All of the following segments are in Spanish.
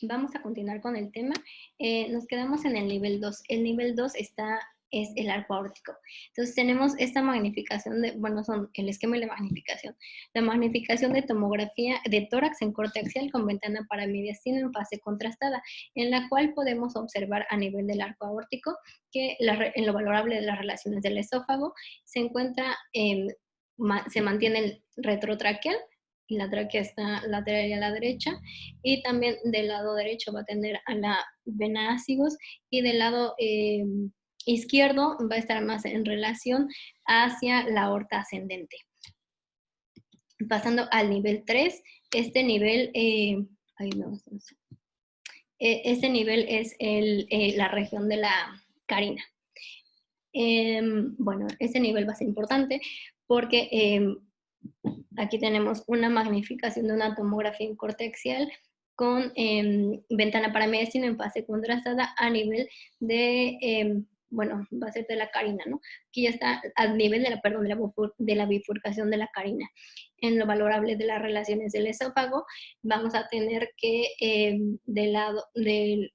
Vamos a continuar con el tema. Nos quedamos en el nivel 2. El nivel 2 es el arco aórtico. Entonces tenemos esta magnificación son el esquema y la magnificación. La magnificación de tomografía de tórax en corte axial con ventana paramediastina en fase contrastada, en la cual podemos observar a nivel del arco aórtico que en lo valorable de las relaciones del esófago se encuentra, se mantiene el retrotraqueal y la tráquea está lateral y a la derecha, y también del lado derecho va a tener a la vena ácigos y del lado izquierdo va a estar más en relación hacia la aorta ascendente. Pasando al nivel 3, este nivel, este nivel es la región de la carina. Bueno, este nivel va a ser importante porque aquí tenemos una magnificación de una tomografía en corte axial con ventana paramediastina en fase contrastada a nivel de, va a ser de la carina, ¿no? Aquí ya está a nivel de la bifurcación de la carina. En lo valorable de las relaciones del esófago, vamos a tener que del lado del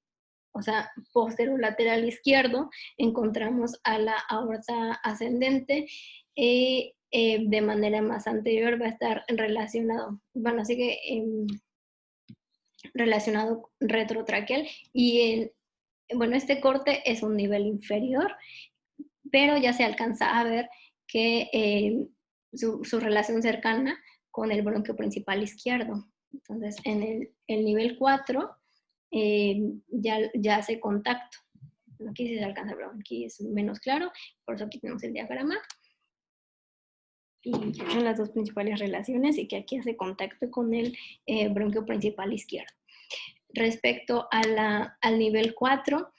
posterolateral izquierdo, encontramos a la aorta ascendente y de manera más anterior va a estar relacionado, sigue relacionado retrotraqueal y este corte es un nivel inferior, pero ya se alcanza a ver que su relación cercana con el bronquio principal izquierdo. Entonces, en el nivel 4 ya hace contacto. Aquí sí se alcanza, pero aquí es menos claro, por eso aquí tenemos el diagrama. Y son las dos principales relaciones y que aquí hace contacto con el bronquio principal izquierdo. Respecto al nivel 4,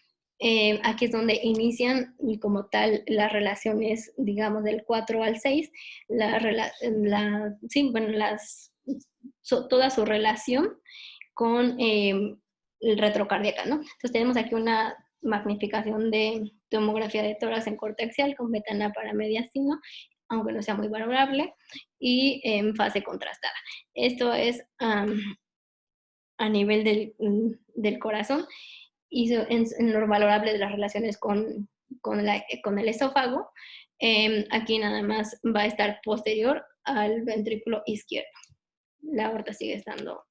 aquí es donde inician como tal las relaciones, digamos, del 4 al 6, toda su relación con el retrocardíaca, ¿no? Entonces tenemos aquí una magnificación de tomografía de tórax en corte axial con ventana paramediastina, aunque no sea muy valorable, y en fase contrastada. Esto es a nivel del corazón y en lo valorable de las relaciones con el esófago. Aquí nada más va a estar posterior al ventrículo izquierdo. La aorta sigue estando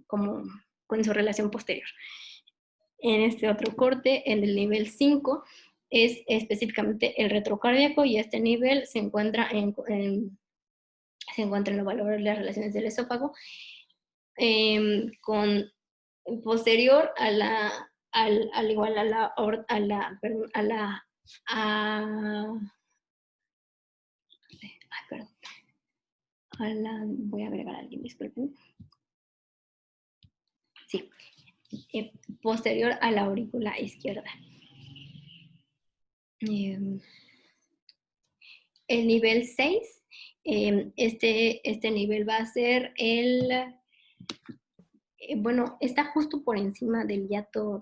con su relación posterior. En este otro corte, en el nivel 5, es específicamente el retrocardíaco y este nivel se encuentra en lo valor de las relaciones del esófago, con posterior al igual voy a agregar a alguien, disculpen. Sí, posterior a la aurícula izquierda. El nivel 6, este nivel va a ser está justo por encima del hiato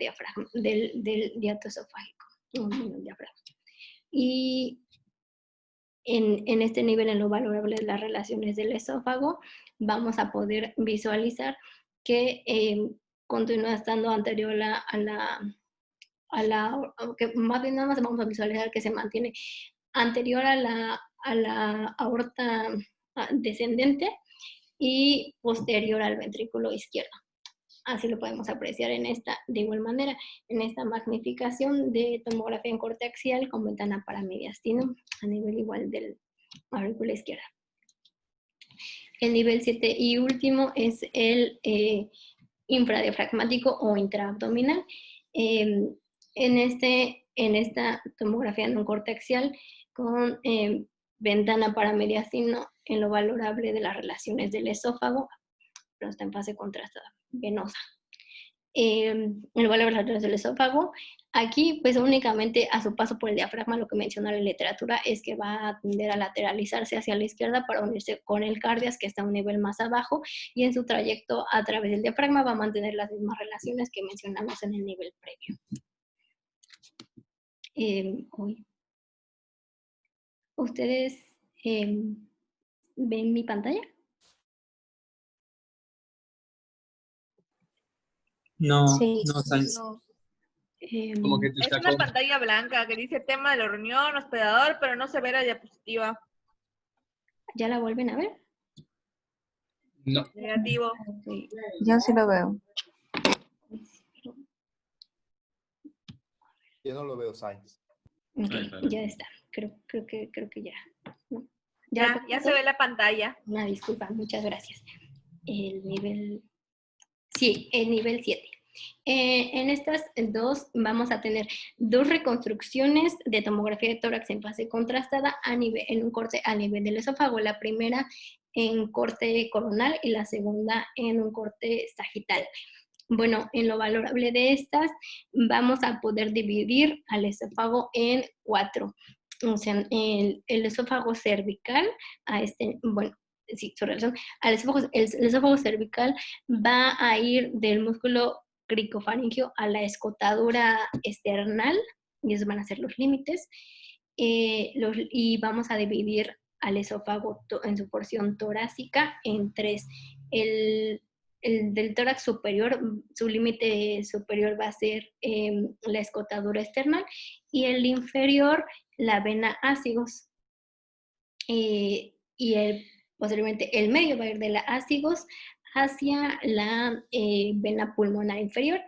del hiato esofágico. Y en este nivel, en lo valorable de las relaciones del esófago, vamos a poder visualizar que continúa estando anterior que más bien nada más vamos a visualizar que se mantiene anterior a la aorta descendente y posterior al ventrículo izquierdo. Así lo podemos apreciar de igual manera, en esta magnificación de tomografía en corte axial con ventana paramediastina a nivel igual del aurícula izquierda. El nivel 7 y último es el infradiafragmático o intraabdominal. En esta tomografía en un corte axial con ventana paramediastina en lo valorable de las relaciones del esófago, pero está en fase contrastada, venosa. El valor de las relaciones del esófago, aquí pues únicamente a su paso por el diafragma, lo que menciona la literatura es que va a tender a lateralizarse hacia la izquierda para unirse con el cardias, que está a un nivel más abajo, y en su trayecto a través del diafragma va a mantener las mismas relaciones que mencionamos en el nivel previo. ¿Ustedes ven mi pantalla? No, Sí. no, Sainz. No. Como que te Es sacó. una pantalla blanca que dice tema de la reunión, hospedador, pero no se ve la diapositiva. ¿Ya la vuelven a ver? No. Negativo. Ok. Yo sí lo veo. Yo no lo veo, Sainz. Ok, Ahí está. ya está. Creo que ya. ¿No? Ya lo se ve la pantalla. Una disculpa, muchas gracias. El nivel... Sí, el nivel 7. En estas dos vamos a tener dos reconstrucciones de tomografía de tórax en fase contrastada en un corte a nivel del esófago. La primera en corte coronal y la segunda en un corte sagital. Bueno, en lo valorable de estas, vamos a poder dividir al esófago en 4. O sea, el esófago cervical, bueno, sí, su relación, el esófago cervical va a ir del músculo cricofaringio a la escotadura esternal, y esos van a ser los límites, y vamos a dividir al esófago en su porción torácica en 3. El del tórax superior, su límite superior va a ser la escotadura externa, y el inferior, la vena ácigos. Y posteriormente el medio va a ir de la ácigos hacia la vena pulmonar inferior,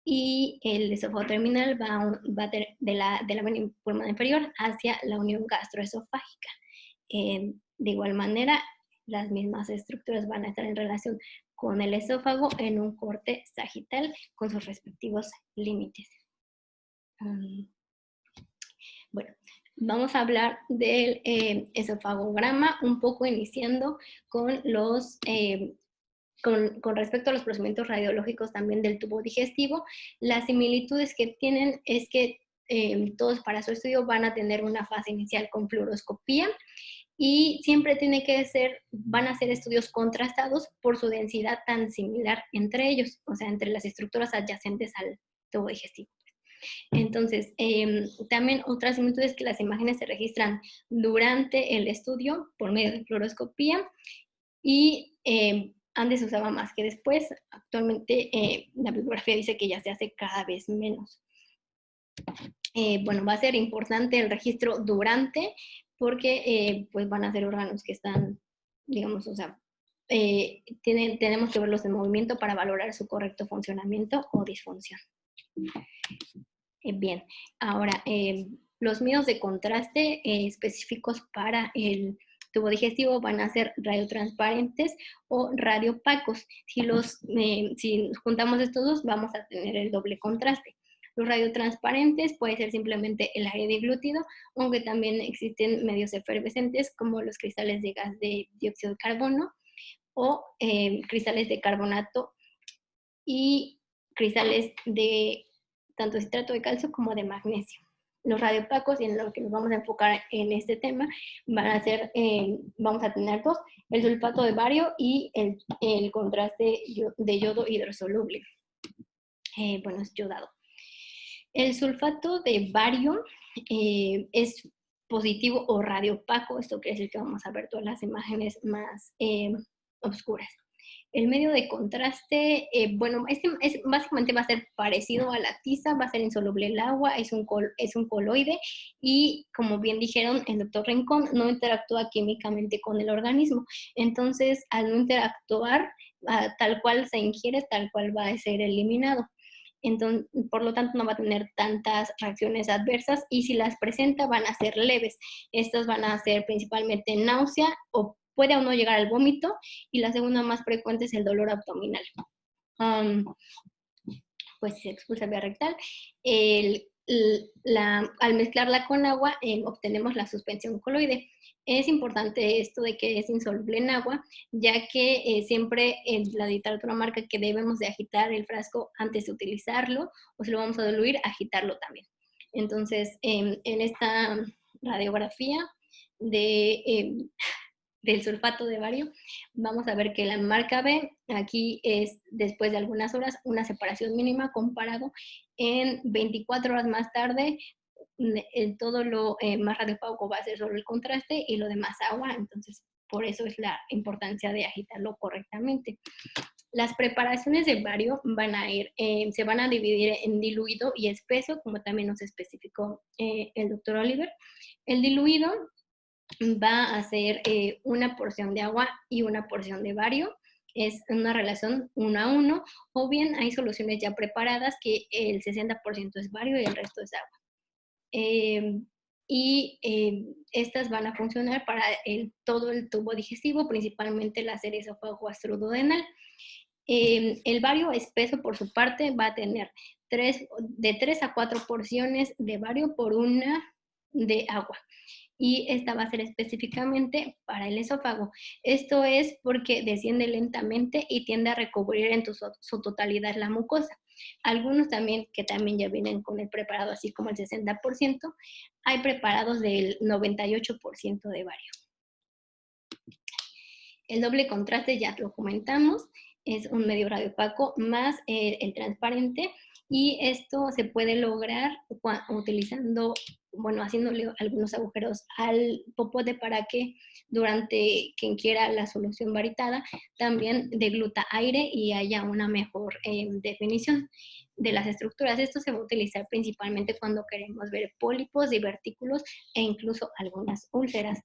y el esófago terminal va a de la vena pulmonar inferior hacia la unión gastroesofágica. De igual manera, las mismas estructuras van a estar en relación con el esófago en un corte sagital con sus respectivos límites. Bueno, vamos a hablar del esofagograma, un poco iniciando con con respecto a los procedimientos radiológicos también del tubo digestivo. Las similitudes que tienen es que todos para su estudio van a tener una fase inicial con fluoroscopía, y siempre van a ser estudios contrastados por su densidad tan similar entre ellos, o sea, entre las estructuras adyacentes al tubo digestivo. Entonces, también otras similitudes, que las imágenes se registran durante el estudio por medio de fluoroscopía, y antes se usaba más que después. Actualmente la bibliografía dice que ya se hace cada vez menos. Bueno, va a ser importante el registro durante, porque pues van a ser órganos que están, digamos, o sea, tenemos que verlos en movimiento para valorar su correcto funcionamiento o disfunción. Bien, ahora, los medios de contraste específicos para el tubo digestivo van a ser radiotransparentes o radiopacos. Si juntamos estos dos, vamos a tener el doble contraste. Los radiotransparentes puede ser simplemente el aire diglútido, aunque también existen medios efervescentes como los cristales de gas de dióxido de carbono, o cristales de carbonato, y cristales de tanto citrato de calcio como de magnesio. Los radiopacos, y en lo que nos vamos a enfocar en este tema, vamos a tener dos: el sulfato de bario y el contraste de yodo hidrosoluble. Bueno, es yodado. El sulfato de bario es positivo o radiopaco. Esto quiere decir que vamos a ver todas las imágenes más oscuras. El medio de contraste, bueno, básicamente va a ser parecido a la tiza, va a ser insoluble el agua, es un coloide, y como bien dijeron el doctor Rincón, no interactúa químicamente con el organismo. Entonces, al no interactuar, tal cual se ingiere, tal cual va a ser eliminado. Entonces, por lo tanto, no va a tener tantas reacciones adversas, y si las presenta van a ser leves. Estas van a ser principalmente náusea, o puede o no llegar al vómito, y la segunda más frecuente es el dolor abdominal. Pues se expulsa vía rectal. Al mezclarla con agua obtenemos la suspensión coloide. Es importante esto de que es insoluble en agua, ya que siempre en la literatura marca que debemos de agitar el frasco antes de utilizarlo, o si lo vamos a diluir, agitarlo también. Entonces, en esta radiografía del sulfato de bario, vamos a ver que la marca B aquí es, después de algunas horas, una separación mínima, comparado en 24 horas más tarde. Todo lo más radiopaco va a ser solo el contraste, y lo demás agua. Entonces, por eso es la importancia de agitarlo correctamente. Las preparaciones de bario se van a dividir en diluido y espeso, como también nos especificó el doctor Oliver. El diluido va a ser una porción de agua y una porción de bario. Es una relación 1 a 1, o bien hay soluciones ya preparadas que el 60% es bario y el resto es agua. Estas van a funcionar para todo el tubo digestivo, principalmente la serie esófago-gastroduodenal. El bario espeso, por su parte, va a tener de 3 a 4 porciones de bario por una de agua. Y esta va a ser específicamente para el esófago. Esto es porque desciende lentamente y tiende a recubrir en su totalidad la mucosa. Algunos también, que también ya vienen con el preparado, así como el 60%, hay preparados del 98% de bario. El doble contraste ya lo comentamos, es un medio radiopaco más el transparente, y esto se puede lograr utilizando, haciéndole algunos agujeros al popote para que durante quien quiera la solución baritada también degluta aire y haya una mejor definición de las estructuras. Esto se va a utilizar principalmente cuando queremos ver pólipos, divertículos e incluso algunas úlceras.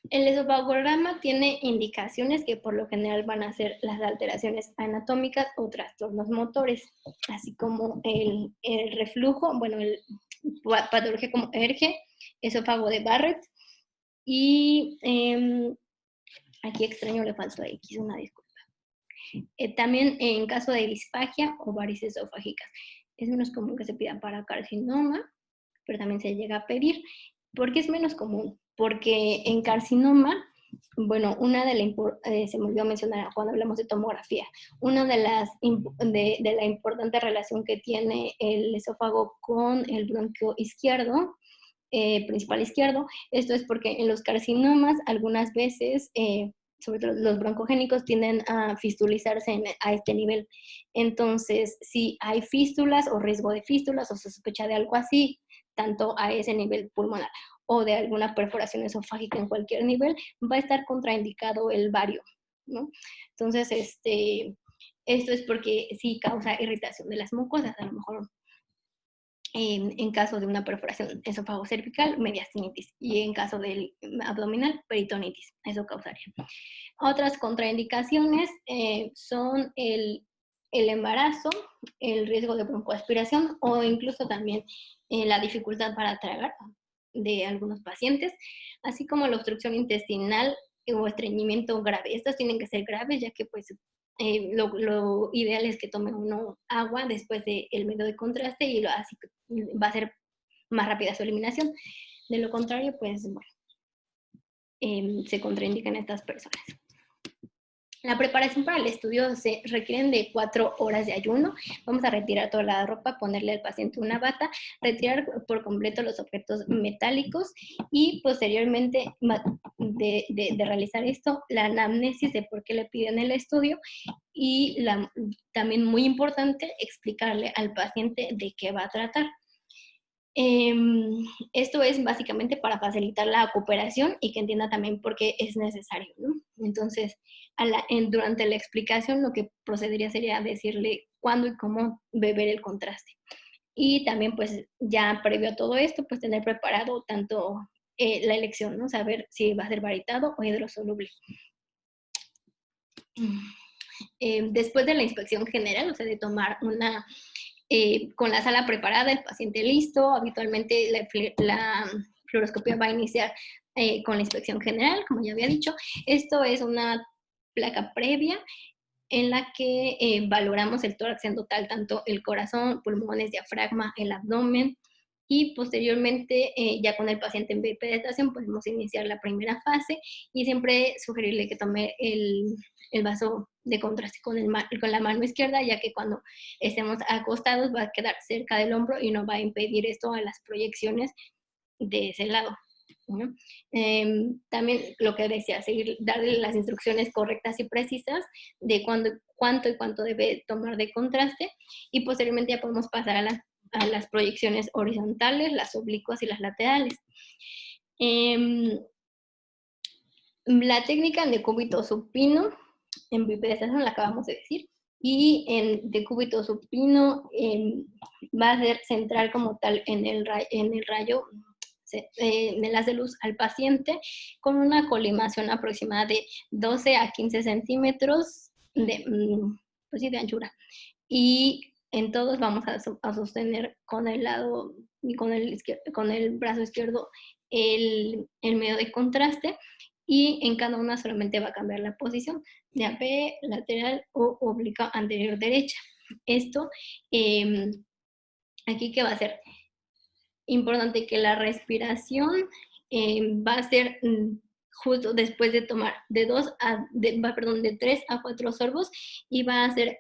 El esofagograma tiene indicaciones que por lo general van a ser las alteraciones anatómicas o trastornos motores, así como el reflujo, el patología como ERGE, esófago de Barrett, y aquí extraño le faltó X, una disculpa. También en caso de disfagia o varices esofágicas. Es menos común que se pida para carcinoma, pero también se llega a pedir. ¿Por qué es menos común? Porque en carcinoma, se me olvidó mencionar cuando hablamos de tomografía, una de la importante relación que tiene el esófago con el bronquio izquierdo, principal izquierdo, esto es porque en los carcinomas algunas veces, sobre todo los broncogénicos, tienden a fistulizarse a este nivel. Entonces, si hay fístulas o riesgo de fístulas o se sospecha de algo así, tanto a ese nivel pulmonar o de alguna perforación esofágica en cualquier nivel, va a estar contraindicado el bario, ¿no? Entonces, esto es porque sí causa irritación de las mucosas, a lo mejor en caso de una perforación esófago-cervical, mediastinitis, y en caso del abdominal, peritonitis. Eso causaría. Otras contraindicaciones son el embarazo, el riesgo de broncoaspiración o incluso también la dificultad para tragar de algunos pacientes, así como la obstrucción intestinal o estreñimiento grave. Estos tienen que ser graves, ya que pues lo ideal es que tome uno agua después del medio de contraste y así va a ser más rápida su eliminación. De lo contrario, pues se contraindican estas personas. La preparación para el estudio se requieren de 4 horas de ayuno. Vamos a retirar toda la ropa, ponerle al paciente una bata, retirar por completo los objetos metálicos y posteriormente de realizar esto, la anamnesis de por qué le piden el estudio y también muy importante, explicarle al paciente de qué va a tratar. Esto es básicamente para facilitar la cooperación y que entienda también por qué es necesario, ¿no? Entonces, durante la explicación lo que procedería sería decirle cuándo y cómo beber el contraste. Y también, pues, ya previo a todo esto, pues tener preparado tanto la elección, ¿no? Saber si va a ser baritado o hidrosoluble. Después de la inspección general, o sea, de tomar con la sala preparada, el paciente listo, habitualmente la fluoroscopía va a iniciar con la inspección general, como ya había dicho. Esto es una placa previa en la que valoramos el tórax en total, tanto el corazón, pulmones, diafragma, el abdomen, y posteriormente, ya con el paciente en penetración, podemos iniciar la primera fase y siempre sugerirle que tome el vaso de contraste con la mano izquierda, ya que cuando estemos acostados va a quedar cerca del hombro y no va a impedir esto a las proyecciones de ese lado, ¿no? También lo que decía, darle las instrucciones correctas y precisas de cuánto y cuánto debe tomar de contraste, y posteriormente ya podemos pasar a las proyecciones horizontales, las oblicuas y las laterales. La técnica en decúbito supino, en bipedestación la acabamos de decir, y en decúbito supino va a ser central como tal en el rayo de las de luz al paciente con una colimación aproximada de 12 a 15 centímetros pues sí, de anchura. Y en todos vamos a sostener con el lado y con el brazo izquierdo el medio de contraste, y en cada una solamente va a cambiar la posición de AP, lateral o oblicuo anterior derecha. Esto, aquí que va a ser importante que la respiración va a ser justo después de tomar de 3 a 4 sorbos, y va a ser,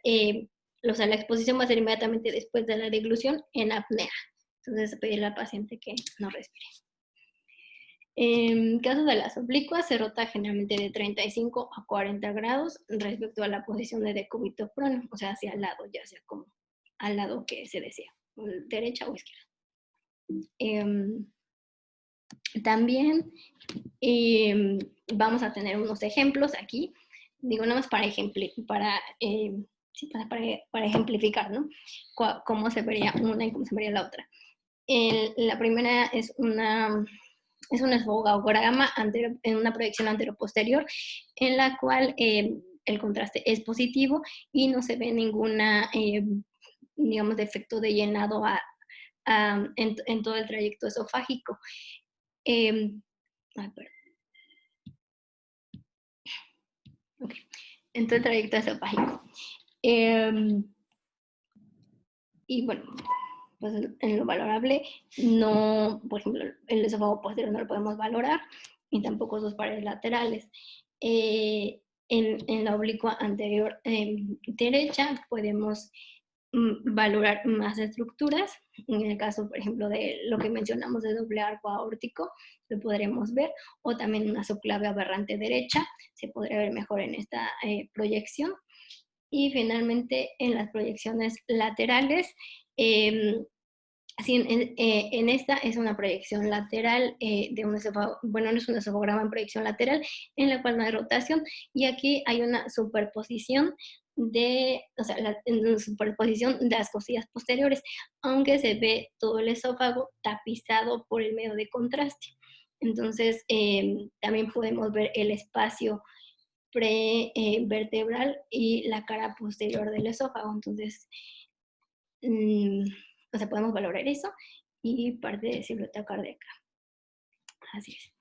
o sea, la exposición va a ser inmediatamente después de la deglución en apnea. Entonces, pedirle al paciente que no respire. En caso de las oblicuas, se rota generalmente de 35 a 40 grados respecto a la posición de decúbito prono, o sea, hacia el lado, ya sea como al lado que se desea, derecha o izquierda. También vamos a tener unos ejemplos aquí, digo nada más para ejemplificar, ¿no? Cómo se vería una y cómo se vería la otra. La primera es un esfogograma en una proyección antero-posterior, en la cual el contraste es positivo y no se ve ninguna, digamos, defecto de llenado en todo el trayecto esofágico. Okay. En todo el trayecto esofágico. Y bueno, pues en lo valorable, no, por ejemplo, el esófago posterior no lo podemos valorar, y tampoco sus paredes laterales. En la oblicua anterior derecha podemos valorar más estructuras. En el caso, por ejemplo, de lo que mencionamos de doble arco aórtico, lo podremos ver, o también una subclave aberrante derecha, se podría ver mejor en esta proyección. Y finalmente, en las proyecciones laterales, en esta es una proyección lateral de un esófago, bueno, no es un esofograma en proyección lateral, en la cual no hay rotación, y aquí hay una superposición superposición de las costillas posteriores, aunque se ve todo el esófago tapizado por el medio de contraste. Entonces, también podemos ver el espacio prevertebral y la cara posterior del esófago. Entonces, podemos valorar eso y parte de silueta cardíaca. Así es.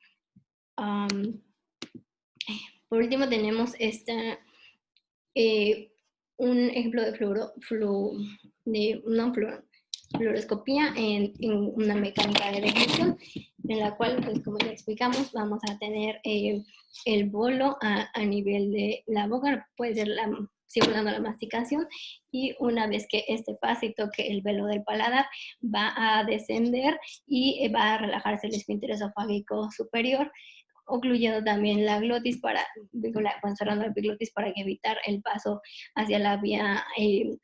Por último, tenemos un ejemplo de fluoroscopía en una mecánica de deglución, en la cual, pues, como ya explicamos, vamos a tener el bolo a nivel de la boca, puede ser simulando la masticación, y una vez que este pase y toque el velo del paladar, va a descender y va a relajarse el esfínter esofágico superior, ocluyendo también la glotis cerrando la epiglotis para evitar el paso hacia la vía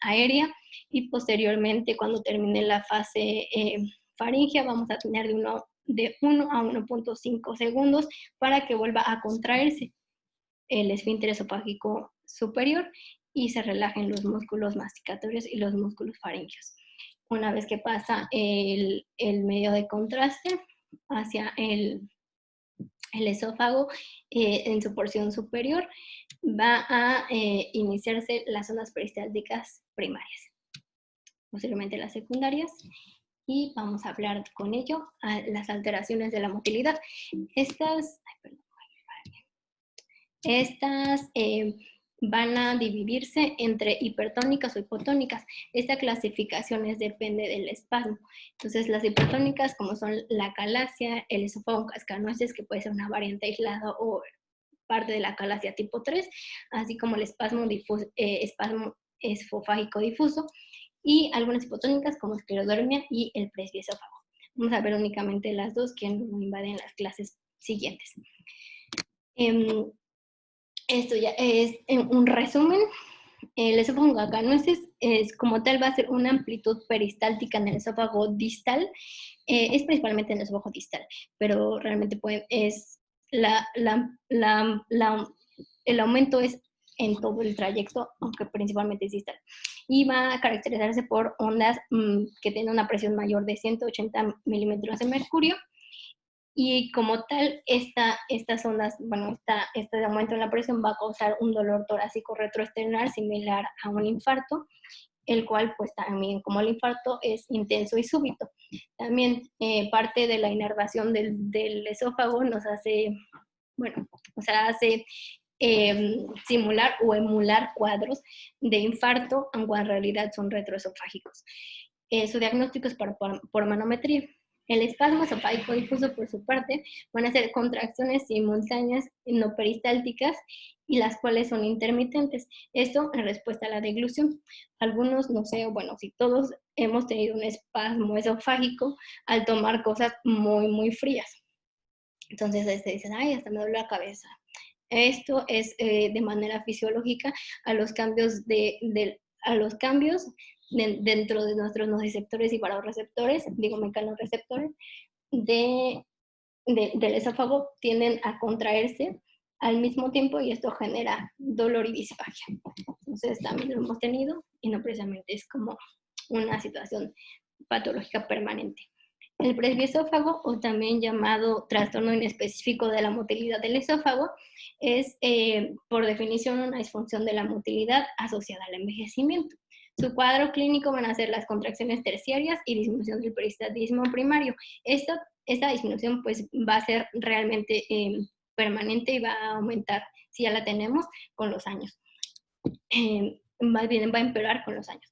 aérea, y posteriormente, cuando termine la fase faríngea, vamos a tener de 1 a 1.5 segundos para que vuelva a contraerse el esfínter esofágico superior y se relajen los músculos masticatorios y los músculos faríngeos. Una vez que pasa el medio de contraste hacia el esófago, en su porción superior, va a iniciarse las zonas peristálticas primarias, posiblemente las secundarias, y vamos a hablar con ello a las alteraciones de la motilidad. Estas van a dividirse entre hipertónicas o hipotónicas. Esta clasificación depende del espasmo. Entonces, las hipertónicas, como son la calasia, el esófago cascanueces, que puede ser una variante aislada o parte de la calasia tipo 3, así como el espasmo esofágico difuso, y algunas hipotónicas como esclerodermia y el presbiesófago. Vamos a ver únicamente las dos, que no invaden las clases siguientes. Esto ya es un resumen El esófago canoides es como tal va a ser una amplitud peristáltica en el esófago distal, es principalmente en el esófago distal, pero realmente es el aumento es en todo el trayecto, aunque principalmente es distal. Y va a caracterizarse por ondas que tienen una presión mayor de 180 milímetros de mercurio. Y como tal, estas ondas, bueno, este aumento en la presión va a causar un dolor torácico retroesternal similar a un infarto, el cual pues también como el infarto es intenso y súbito. También parte de la inervación del esófago nos hace, bueno, o sea, hace simular o emular cuadros de infarto, aunque en realidad son retroesofágicos. Su diagnóstico es por manometría. El espasmo esofágico difuso, por su parte, van a ser contracciones simultáneas no peristálticas y las cuales son intermitentes. Esto en respuesta a la deglución. Algunos, no sé, bueno, si todos hemos tenido un espasmo esofágico al tomar cosas muy, muy frías. Entonces dicen, ay, hasta me duele la cabeza. Esto es de manera fisiológica a los cambios dentro de nuestros nociceptores y baroreceptores, digo mecanorreceptores, del esófago tienden a contraerse al mismo tiempo y esto genera dolor y disfagia. Entonces también lo hemos tenido y no precisamente es como una situación patológica permanente. El presbiesófago, o también llamado trastorno inespecífico de la motilidad del esófago, es por definición una disfunción de la motilidad asociada al envejecimiento. Su cuadro clínico van a ser las contracciones terciarias y disminución del peristaltismo primario. Esta disminución pues va a ser realmente permanente y va a aumentar, si ya la tenemos, con los años. Más bien va a empeorar con los años.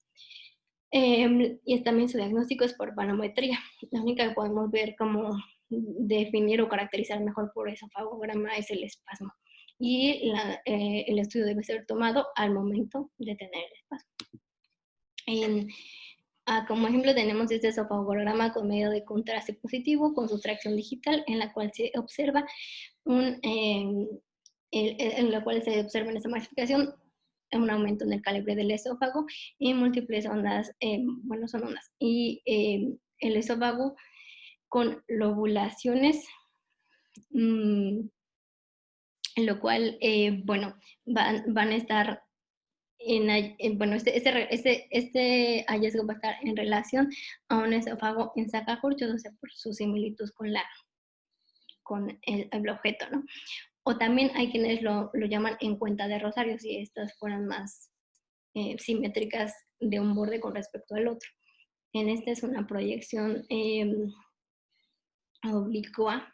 Y también su diagnóstico es por manometría. La única que podemos ver cómo definir o caracterizar mejor por esofagograma es el espasmo. Y el estudio debe ser tomado al momento de tener el espasmo. Como ejemplo tenemos este esofagograma con medio de contraste positivo con sustracción digital en la cual se observa en la cual se observa en esta magnificación un aumento en el calibre del esófago y múltiples ondas, bueno, son ondas. Y el esófago con lobulaciones, en lo cual, bueno, van a estar bueno, este hallazgo va a estar en relación a un esófago en sacacorchos, o sea, por su similitud con el objeto, ¿no? O también hay quienes lo llaman en cuenta de rosario, si estas fueran más simétricas de un borde con respecto al otro. En esta es una proyección oblicua,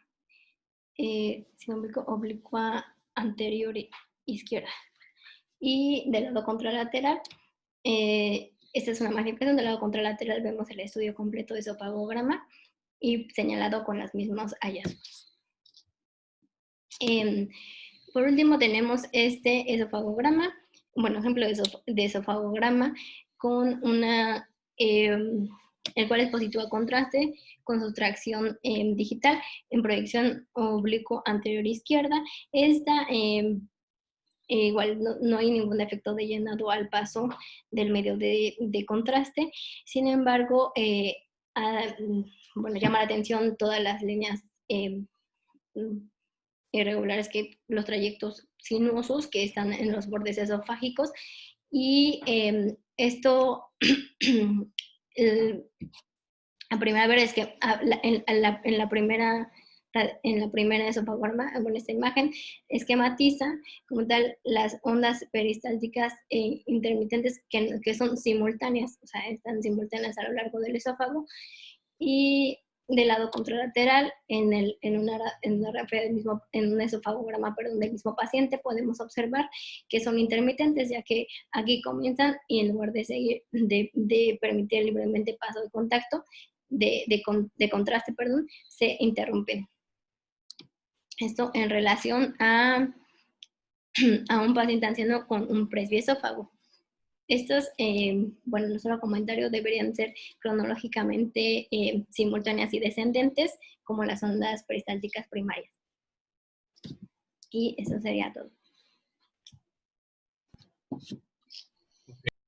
oblicua anterior izquierda. Y del lado contralateral, esta es una magnificación, del lado contralateral vemos el estudio completo de esofagograma y señalado con los mismos hallazgos. Por último tenemos este esofagograma, bueno, ejemplo de esofagograma con el cual es positivo a contraste con sustracción digital en proyección oblicuo anterior izquierda. Esta igual no hay ningún efecto de llenado al paso del medio de contraste. Sin embargo, bueno, llama la atención todas las líneas irregulares, que los trayectos sinuosos que están en los bordes esofágicos. Y esto, la primera vez es que en la primera esofagograma, con esta imagen, esquematiza como tal las ondas peristálticas intermitentes que son simultáneas, o sea, están simultáneas a lo largo del esófago. Y del lado contralateral, en un esofagograma, del mismo paciente, podemos observar que son intermitentes, ya que aquí comienzan y en lugar de seguir, de permitir libremente paso de contacto, de contraste, perdón, se interrumpen. Esto en relación a un paciente anciano con un presbiesófago. Estos, bueno, nuestro comentario deberían ser cronológicamente simultáneas y descendentes, como las ondas peristálticas primarias. Y eso sería todo.